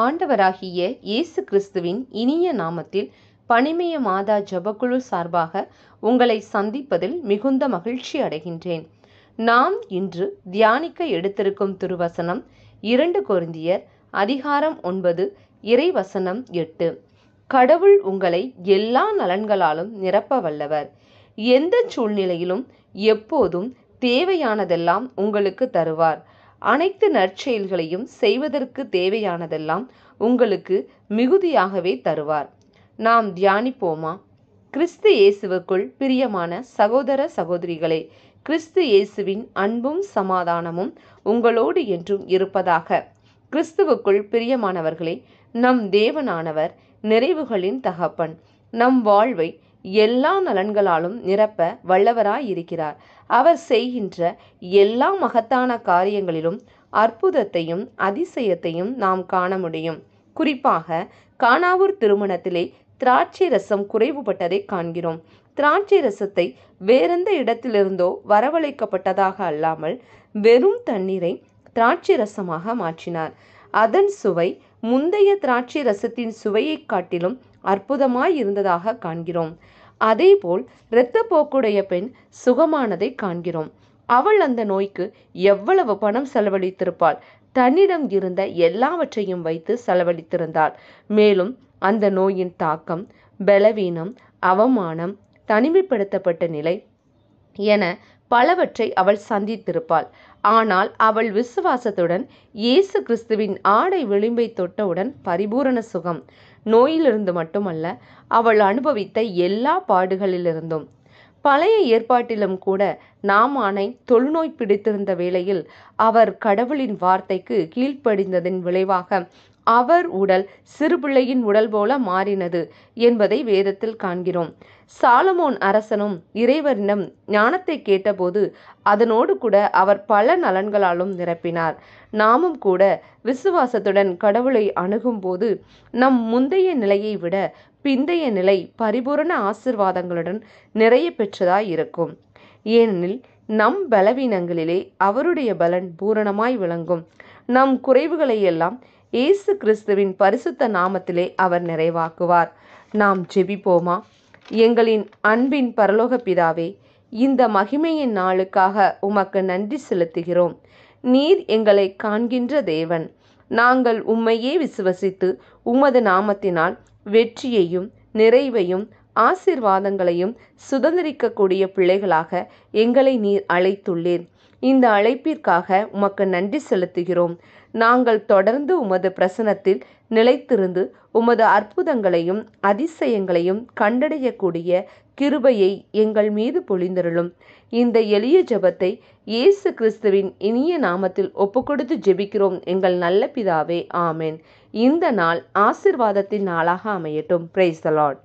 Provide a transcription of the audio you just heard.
ஆண்டவராகிய இயேசு கிறிஸ்துவின் இனிய நாமத்தில் பனிமய மாதா ஜெபக்குழு சார்பாக உங்களை சந்திப்பதில் மிகுந்த மகிழ்ச்சி அடைகின்றேன். நாம் இன்று தியானிக்க எடுத்திருக்கும் திருவசனம் 2 கொரிந்தியர் அதிகாரம் 9 இறைவசனம் 8. கடவுள் உங்களை எல்லா நலன்களாலும் நிரப்ப வல்லவர். எந்த சூழ்நிலையிலும் எப்போதும் தேவையானதெல்லாம் உங்களுக்கு தருவார். அனைத்து நற்செயல்களையும் செய்வதற்கு தேவையானதெல்லாம் உங்களுக்கு மிகுதியாகவே தருவார். நாம் தியானிப்போமா? கிறிஸ்து இயேசுவுக்குள் பிரியமான சகோதர சகோதரிகளே, கிறிஸ்து இயேசுவின் அன்பும் சமாதானமும் உங்களோடு என்றும் இருப்பதாக. கிறிஸ்துவுக்குள் பிரியமானவர்களே, நம் தேவனானவர் நிறைவுகளின் தகப்பன். நம் வாழ்வை எல்லா நலன்களாலும் நிரப்ப வல்லவராயிருக்கிறார். அவர் செய்கின்ற எல்லா மகத்தான காரியங்களிலும் அற்புதத்தையும் அதிசயத்தையும் நாம் காண முடியும். குறிப்பாக கானாவூர் திருமணத்திலே திராட்சை ரசம் குறைவுபட்டதை காண்கிறோம். திராட்சை ரசத்தை வேறெந்த இடத்திலிருந்தோ வரவழைக்கப்பட்டதாக அல்லாமல் வெறும் தண்ணீரை திராட்சை ரசமாக மாற்றினார். அதன் சுவை முந்தைய திராட்சை ரசத்தின் சுவையை காட்டிலும் அற்புதமாய் இருந்ததாக காண்கிறோம். அதேபோல் இரத்தப்போக்குடைய பெண் சுகமானதை காண்கிறோம். அவள் அந்த நோய்க்கு எவ்வளவு பணம் செலவழித்திருப்பாள்? தன்னிடம் இருந்த எல்லாவற்றையும் வைத்து செலவழித்திருந்தாள். மேலும் அந்த நோயின் தாக்கம், பலவீனம், அவமானம், தனிமைப்படுத்தப்பட்ட நிலை என பலவற்றை அவள் சந்தித்திருப்பாள். ஆனால் அவள் விசுவாசத்துடன் இயேசு கிறிஸ்துவின் ஆடை விளிம்பை தொட்டவுடன் பரிபூரண சுகம். நோயிலிருந்து மட்டுமல்ல, அவள் அனுபவித்த எல்லா பாடுகளிலிருந்தும். பழைய ஏற்பாட்டிலும் கூட நாமானை தொழுநோய் பிடித்திருந்த வேளையில் அவர் கடவுளின் வார்த்தைக்கு கீழ்ப்படிந்ததின் விளைவாக அவர் உடல் சிறுபிள்ளையின் உடல் போல மாறினது என்பதை வேதத்தில் காண்கிறோம். சாலமோன் அரசனும் இறைவனிடம் ஞானத்தை கேட்டபோது அதனோடு கூட அவர் பல நலன்களாலும் நிரப்பினார். நாமும் கூட விசுவாசத்துடன் கடவுளை அணுகும் போது நம் முந்தைய நிலையை விட பிந்தைய நிலை பரிபூரண ஆசீர்வாதங்களுடன் நிறைய பெற்றதாய் இருக்கும். ஏனெனில் நம் பலவீனங்களிலே அவருடைய பலன் பூரணமாய் விளங்கும். நம் குறைவுகளை எல்லாம் இயேசு கிறிஸ்துவின் பரிசுத்த நாமத்திலே அவர் நிறைவாக்குவார். நாம் ஜெபிப்போமா? எங்களின் அன்பின் பரலோக பிதாவே, இந்த மகிமையின் நாளுக்காக உமக்கு நன்றி செலுத்துகிறோம். நீர் எங்களை காண்கின்ற தேவன். நாங்கள் உம்மையே விசுவசித்து உமது நாமத்தினால் வெற்றியையும் நிறைவையும் ஆசீர்வாதங்களையும் சுதந்திரிக்கக்கூடிய பிள்ளைகளாக எங்களை நீர் அழைத்துள்ளீர். இந்த அழைப்பிற்காக உமக்கு நன்றி செலுத்துகிறோம். நாங்கள் தொடர்ந்து உமது பிரசன்னத்தில் நிலைத்திருந்து உமது அற்புதங்களையும் அதிசயங்களையும் கண்டடையக்கூடிய கிருபையை எங்கள் மீது பொழிந்தருளும். இந்த எளிய ஜெபத்தை இயேசு கிறிஸ்துவின் இனிய நாமத்தில் ஒப்புக்கொடுத்து ஜெபிக்கிறோம் எங்கள் நல்ல பிதாவே, ஆமென். இந்த நாள் ஆசீர்வாதத்தின் நாளாக அமையட்டும். Praise the Lord.